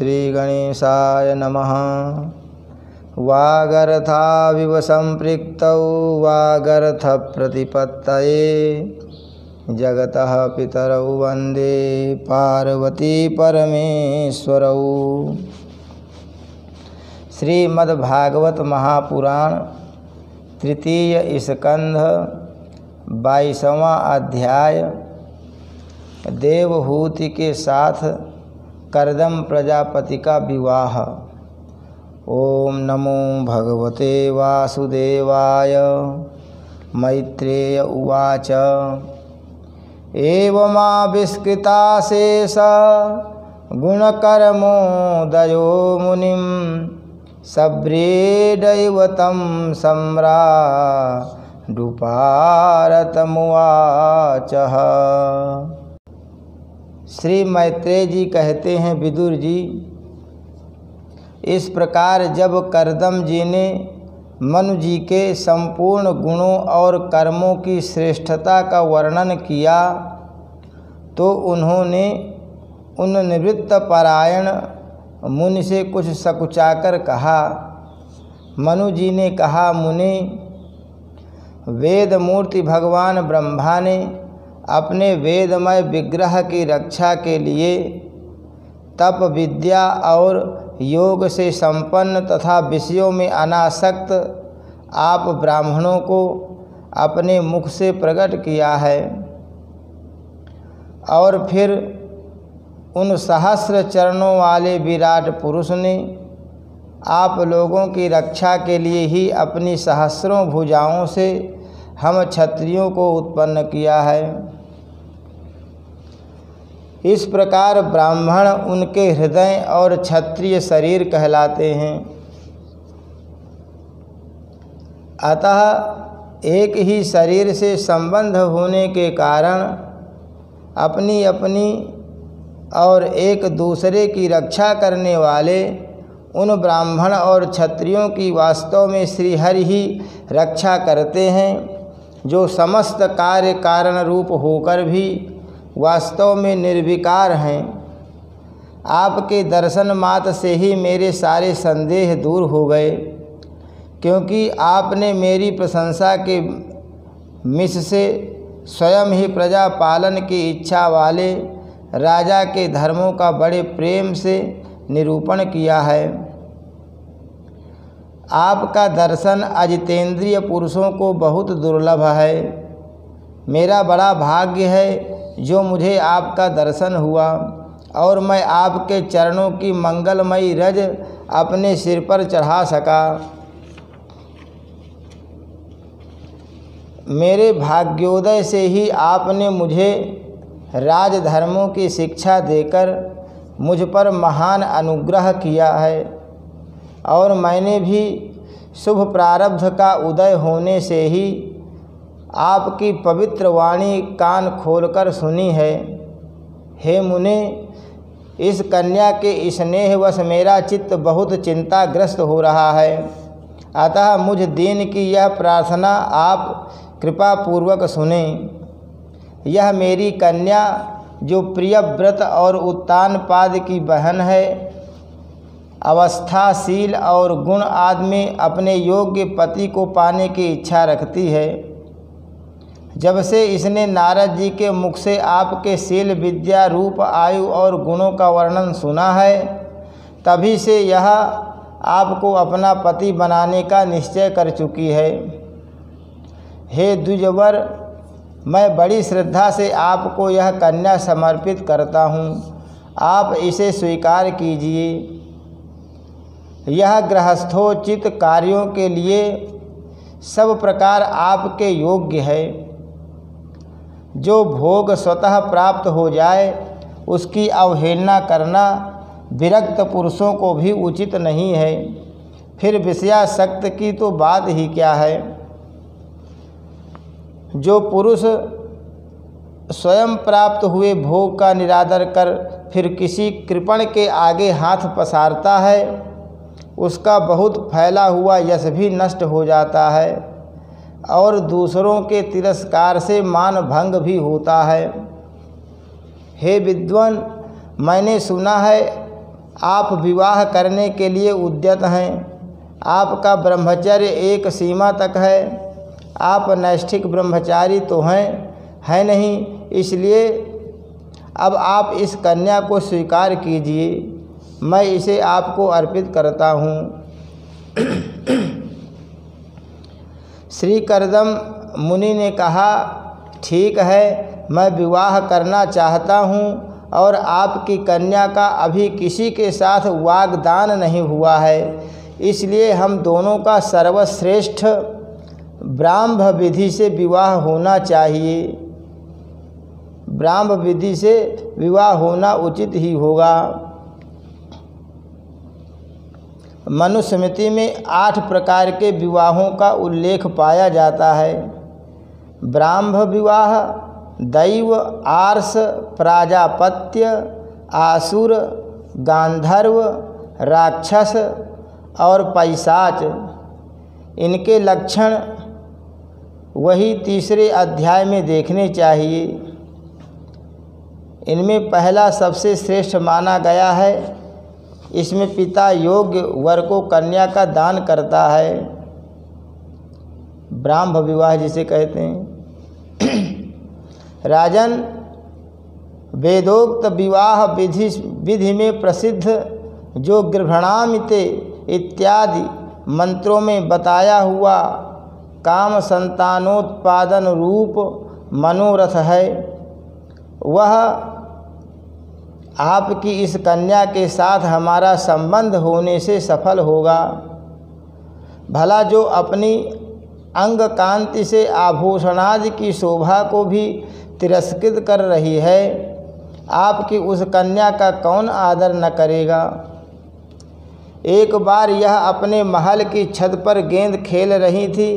श्रीगणेशाय नमः। वागर्थाविव सम्पृक्तौ वागर्थप्रतिपत्तये जगतः पितरौ वन्दे पार्वती परमेश्वरौ। श्रीमद्भागवत महापुराण तृतीय स्कंध 22वां अध्याय। देवहूति के साथ कर्दम प्रजापति का विवाह। ओम नमो भगवते वासुदेवाय। मैत्रेय उवाच एवमाविष्कृताशेष गुणकर्मोदयो मुनिं सव्रीडैवतं सम्राडुपारतमुवाचः। श्री मैत्रेय जी कहते हैं, विदुर जी, इस प्रकार जब कर्दम जी ने मनु जी के संपूर्ण गुणों और कर्मों की श्रेष्ठता का वर्णन किया तो उन्होंने उन निवृत्त परायण मुनि से कुछ सकुचाकर कहा। मनु जी ने कहा, मुनि, वेद मूर्ति भगवान ब्रह्मा ने अपने वेदमय विग्रह की रक्षा के लिए तप विद्या और योग से संपन्न तथा विषयों में अनासक्त आप ब्राह्मणों को अपने मुख से प्रकट किया है और फिर उन सहस्र चरणों वाले विराट पुरुष ने आप लोगों की रक्षा के लिए ही अपनी सहस्रों भुजाओं से हम क्षत्रियों को उत्पन्न किया है। इस प्रकार ब्राह्मण उनके हृदय और क्षत्रिय शरीर कहलाते हैं। अतः एक ही शरीर से संबंध होने के कारण अपनी अपनी और एक दूसरे की रक्षा करने वाले उन ब्राह्मण और क्षत्रियों की वास्तव में श्रीहरि ही रक्षा करते हैं, जो समस्त कार्य कारण रूप होकर भी वास्तव में निर्विकार हैं। आपके दर्शन मात्र से ही मेरे सारे संदेह दूर हो गए, क्योंकि आपने मेरी प्रशंसा के मिश से स्वयं ही प्रजा पालन की इच्छा वाले राजा के धर्मों का बड़े प्रेम से निरूपण किया है। आपका दर्शन अजितेंद्रिय पुरुषों को बहुत दुर्लभ है। मेरा बड़ा भाग्य है जो मुझे आपका दर्शन हुआ और मैं आपके चरणों की मंगलमयी रज अपने सिर पर चढ़ा सका। मेरे भाग्योदय से ही आपने मुझे राजधर्मों की शिक्षा देकर मुझ पर महान अनुग्रह किया है और मैंने भी शुभ प्रारब्ध का उदय होने से ही आपकी पवित्र वाणी कान खोलकर सुनी है। हे मुने, इस कन्या के स्नेहवश मेरा चित्त बहुत चिंताग्रस्त हो रहा है। अतः मुझ दीन की यह प्रार्थना आप कृपा पूर्वक सुने। यह मेरी कन्या, जो प्रियव्रत और उत्तानपाद की बहन है, अवस्थाशील और गुण आदि में अपने योग्य पति को पाने की इच्छा रखती है। जब से इसने नारद जी के मुख से आपके शील विद्या रूप आयु और गुणों का वर्णन सुना है, तभी से यह आपको अपना पति बनाने का निश्चय कर चुकी है। हे द्विजवर, मैं बड़ी श्रद्धा से आपको यह कन्या समर्पित करता हूँ। आप इसे स्वीकार कीजिए। यह गृहस्थोचित कार्यों के लिए सब प्रकार आपके योग्य है। जो भोग स्वतः प्राप्त हो जाए उसकी अवहेलना करना विरक्त पुरुषों को भी उचित नहीं है। फिर विषयासक्त की तो बात ही क्या है। जो पुरुष स्वयं प्राप्त हुए भोग का निरादर कर फिर किसी कृपण के आगे हाथ पसारता है, उसका बहुत फैला हुआ यश भी नष्ट हो जाता है और दूसरों के तिरस्कार से मान भंग भी होता है। हे विद्वान, मैंने सुना है आप विवाह करने के लिए उद्यत हैं। आपका ब्रह्मचर्य एक सीमा तक है। आप नैष्ठिक ब्रह्मचारी तो हैं नहीं, इसलिए अब आप इस कन्या को स्वीकार कीजिए। मैं इसे आपको अर्पित करता हूँ। श्री कर्दम मुनि ने कहा, ठीक है, मैं विवाह करना चाहता हूँ और आपकी कन्या का अभी किसी के साथ वाग्दान नहीं हुआ है, इसलिए हम दोनों का सर्वश्रेष्ठ ब्राह्म विधि से विवाह होना चाहिए। ब्राह्म विधि से विवाह होना उचित ही होगा। मनुस्मृति में 8 प्रकार के विवाहों का उल्लेख पाया जाता है। ब्राह्म विवाह, दैव, आर्ष, प्राजापत्य, आसुर, गांधर्व, राक्षस और पैशाच। इनके लक्षण वही तीसरे अध्याय में देखने चाहिए। इनमें पहला सबसे श्रेष्ठ माना गया है। इसमें पिता योग्य वर को कन्या का दान करता है, ब्राह्म विवाह जिसे कहते हैं। राजन, वेदोक्त विवाह विधि में प्रसिद्ध जो गृह्णामिते इत्यादि मंत्रों में बताया हुआ काम संतानोत्पादन रूप मनोरथ है, वह आपकी इस कन्या के साथ हमारा संबंध होने से सफल होगा। भला जो अपनी अंग कांति से आभूषणादि की शोभा को भी तिरस्कृत कर रही है, आपकी उस कन्या का कौन आदर न करेगा। एक बार यह अपने महल की छत पर गेंद खेल रही थी।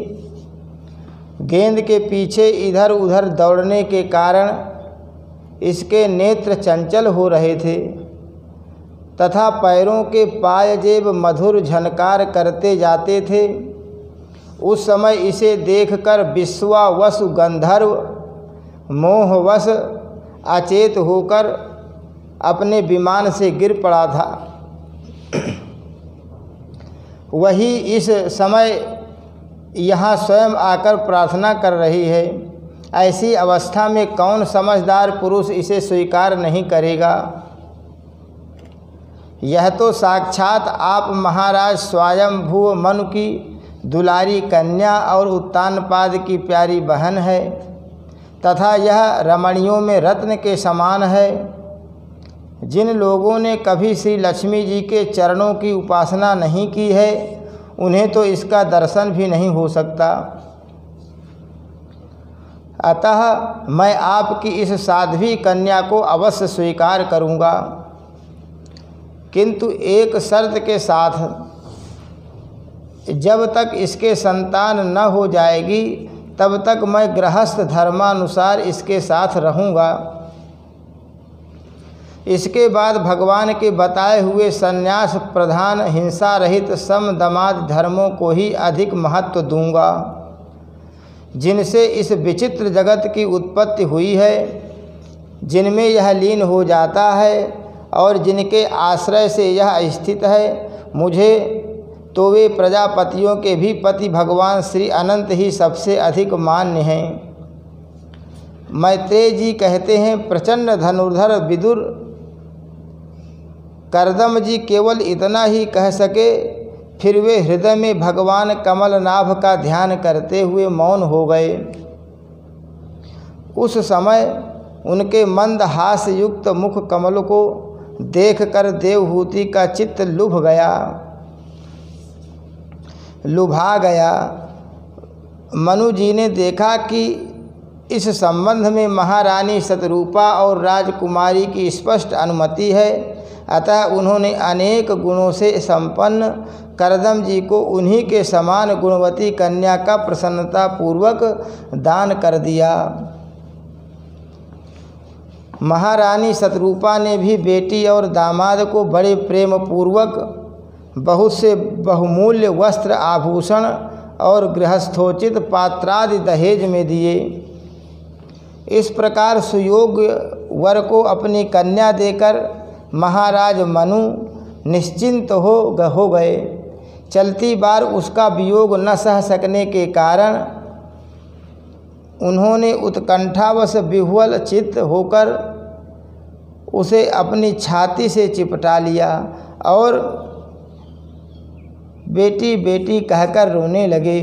गेंद के पीछे इधर उधर दौड़ने के कारण इसके नेत्र चंचल हो रहे थे तथा पैरों के पायजेब मधुर झनकार करते जाते थे। उस समय इसे देखकर विश्वावसु गंधर्व मोहवश अचेत होकर अपने विमान से गिर पड़ा था। वही इस समय यहाँ स्वयं आकर प्रार्थना कर रही है। ऐसी अवस्था में कौन समझदार पुरुष इसे स्वीकार नहीं करेगा। यह तो साक्षात आप महाराज स्वयंभू मनु की दुलारी कन्या और उत्तानपाद की प्यारी बहन है तथा यह रमणियों में रत्न के समान है। जिन लोगों ने कभी श्री लक्ष्मी जी के चरणों की उपासना नहीं की है, उन्हें तो इसका दर्शन भी नहीं हो सकता। अतः मैं आपकी इस साध्वी कन्या को अवश्य स्वीकार करूँगा, किंतु एक शर्त के साथ। जब तक इसके संतान न हो जाएगी तब तक मैं गृहस्थ धर्मानुसार इसके साथ रहूँगा। इसके बाद भगवान के बताए हुए संन्यास प्रधान हिंसा रहित सम दमाद धर्मों को ही अधिक महत्व दूंगा, जिनसे इस विचित्र जगत की उत्पत्ति हुई है, जिनमें यह लीन हो जाता है और जिनके आश्रय से यह स्थित है। मुझे तो वे प्रजापतियों के भी पति भगवान श्री अनंत ही सबसे अधिक मान्य हैं। मैत्रेय जी कहते हैं, प्रचंड धनुर्धर विदुर कर्दम जी केवल इतना ही कह सके, फिर वे हृदय में भगवान कमलनाभ का ध्यान करते हुए मौन हो गए। उस समय उनके मंद हास्य युक्त मुख कमल को देखकर देवहूति का चित्त लुभा गया। मनु जी ने देखा कि इस संबंध में महारानी शतरूपा और राजकुमारी की स्पष्ट अनुमति है, अतः उन्होंने अनेक गुणों से संपन्न कर्दम जी को उन्हीं के समान गुणवती कन्या का प्रसन्नतापूर्वक दान कर दिया। महारानी शतरूपा ने भी बेटी और दामाद को बड़े प्रेम पूर्वक बहुत से बहुमूल्य वस्त्र आभूषण और गृहस्थोचित पात्रादि दहेज में दिए। इस प्रकार सुयोग्य वर को अपनी कन्या देकर महाराज मनु निश्चिंत हो गए। चलती बार उसका वियोग न सह सकने के कारण उन्होंने उत्कंठावश विह्वल चित्त होकर उसे अपनी छाती से चिपटा लिया और बेटी बेटी कहकर रोने लगे।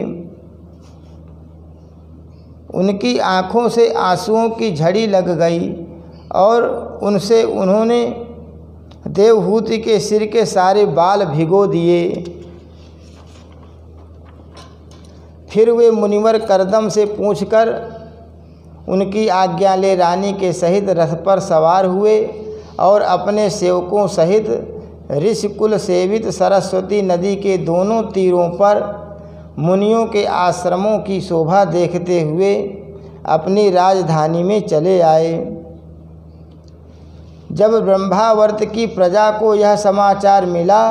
उनकी आँखों से आंसुओं की झड़ी लग गई और उनसे उन्होंने देवहूति के सिर के सारे बाल भिगो दिए। फिर वे मुनिवर करदम से पूछकर उनकी आज्ञा ले रानी के सहित रथ पर सवार हुए और अपने सेवकों सहित ऋषिकुल सेवित सरस्वती नदी के दोनों तीरों पर मुनियों के आश्रमों की शोभा देखते हुए अपनी राजधानी में चले आए। जब ब्रह्मावर्त की प्रजा को यह समाचार मिला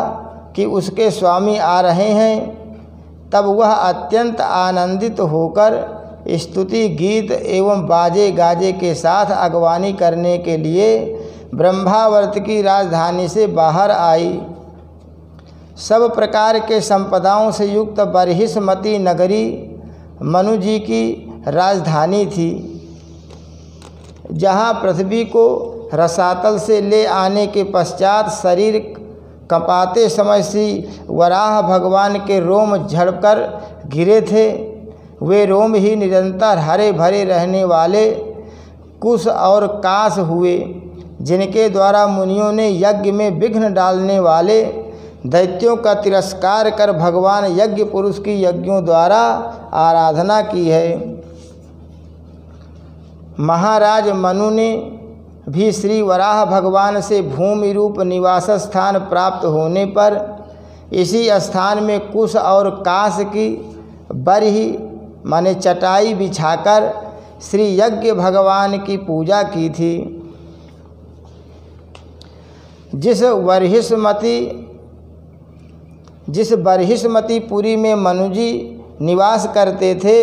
कि उसके स्वामी आ रहे हैं, तब वह अत्यंत आनंदित होकर स्तुति गीत एवं बाजे गाजे के साथ अगवानी करने के लिए ब्रह्मावर्त की राजधानी से बाहर आई। सब प्रकार के संपदाओं से युक्त बरहिसमती नगरी मनु जी की राजधानी थी, जहाँ पृथ्वी को रसातल से ले आने के पश्चात शरीर कंपाते समय श्री वराह भगवान के रोम झड़कर गिरे थे। वे रोम ही निरंतर हरे भरे रहने वाले कुश और काश हुए, जिनके द्वारा मुनियों ने यज्ञ में विघ्न डालने वाले दैत्यों का तिरस्कार कर भगवान यज्ञ पुरुष की यज्ञों द्वारा आराधना की है। महाराज मनु ने भी श्री वराह भगवान से भूमि रूप निवास स्थान प्राप्त होने पर इसी स्थान में कुश और काश की बरही माने चटाई बिछाकर श्री यज्ञ भगवान की पूजा की थी। जिस बरहिसमती पुरी में मनुजी निवास करते थे,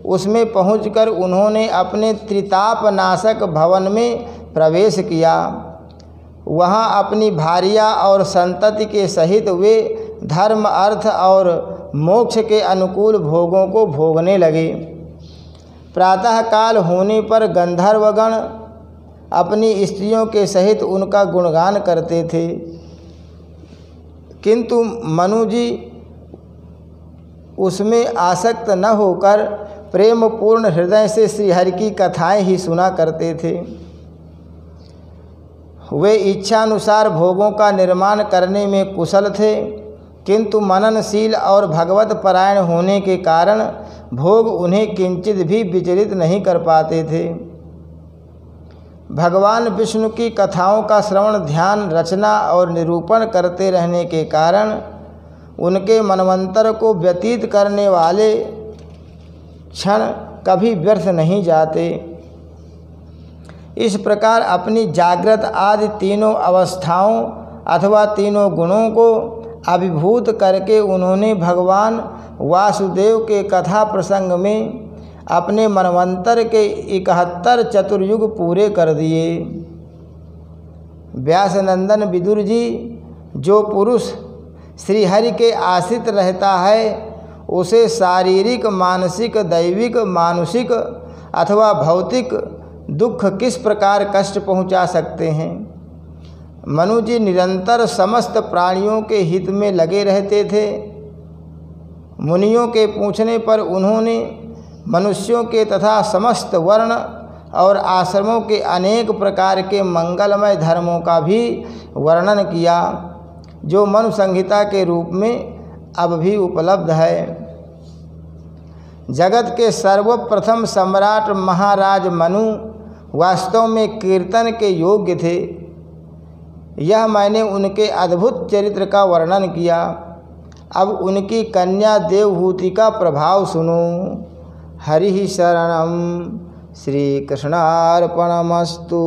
उसमें पहुंचकर उन्होंने अपने त्रिताप नाशक भवन में प्रवेश किया। वहां अपनी भार्या और संतति के सहित वे धर्म अर्थ और मोक्ष के अनुकूल भोगों को भोगने लगे। प्रातःकाल होने पर गंधर्वगण अपनी स्त्रियों के सहित उनका गुणगान करते थे, किंतु मनु जी उसमें आसक्त न होकर प्रेम पूर्ण हृदय से श्रीहरि की कथाएं ही सुना करते थे। वे इच्छानुसार भोगों का निर्माण करने में कुशल थे, किंतु मननशील और भगवत परायण होने के कारण भोग उन्हें किंचित भी विचलित नहीं कर पाते थे। भगवान विष्णु की कथाओं का श्रवण, ध्यान, रचना और निरूपण करते रहने के कारण उनके मनवंतर को व्यतीत करने वाले क्षण कभी व्यर्थ नहीं जाते। इस प्रकार अपनी जागृत आदि तीनों अवस्थाओं अथवा तीनों गुणों को अभिभूत करके उन्होंने भगवान वासुदेव के कथा प्रसंग में अपने मनवंतर के 71 चतुर्युग पूरे कर दिए। व्यासनंदन विदुर जी, जो पुरुष श्रीहरि के आश्रित रहता है उसे शारीरिक, मानसिक, दैविक, मानुषिक अथवा भौतिक दुख किस प्रकार कष्ट पहुंचा सकते हैं। मनु जी निरंतर समस्त प्राणियों के हित में लगे रहते थे। मुनियों के पूछने पर उन्होंने मनुष्यों के तथा समस्त वर्ण और आश्रमों के अनेक प्रकार के मंगलमय धर्मों का भी वर्णन किया, जो मनु संहिता के रूप में अब भी उपलब्ध है। जगत के सर्वप्रथम सम्राट महाराज मनु वास्तव में कीर्तन के योग्य थे। यह मैंने उनके अद्भुत चरित्र का वर्णन किया। अब उनकी कन्या देवहूति का प्रभाव सुनो। हरि शरणम। श्री कृष्णार्पणमस्तु।